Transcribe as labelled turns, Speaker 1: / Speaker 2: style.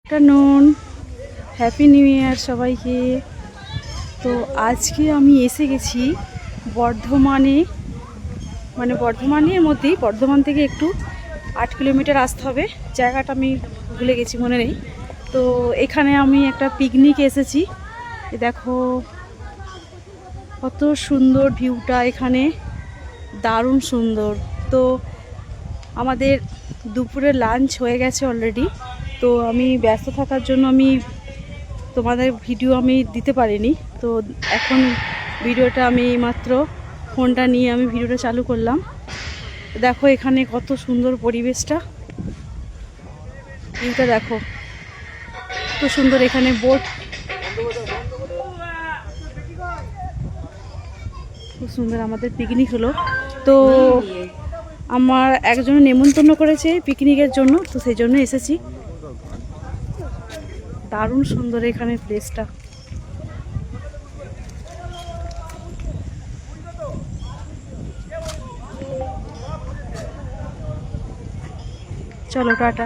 Speaker 1: Afternoon, happy new year সবাইকে। তো আজকে আমি এসে গেছি বর্ধমানে, মানে বর্ধমানের মধ্যেই, বর্ধমান থেকে একটু 8 কিলোমিটার আসতে হবে। জায়গাটা আমি ভুলে গেছি, মনে নেই। তো এখানে আমি একটা পিকনিক এসেছি। দেখো কত সুন্দর ভিউটা, এখানে দারুণ সুন্দর। তো আমাদের দুপুরে লাঞ্চ হয়ে গেছে অলরেডি। তো আমি ব্যস্ত থাকার জন্য আমি তোমাদের ভিডিও আমি দিতে পারিনি। তো এখন ভিডিওটা আমি মাত্র ফোনটা নিয়ে আমি ভিডিওটা চালু করলাম। দেখো এখানে কত সুন্দর পরিবেশটা, ভিউটা দেখো কত সুন্দর। এখানে বোট, খুব সুন্দর। আমাদের পিকনিক হলো, তো আমার একজনে নেমন্তন্ন করেছে পিকনিকের জন্য, তো সেই জন্য এসেছি। দারুণ সুন্দর এখানে প্লেসটা। চলো টাটা।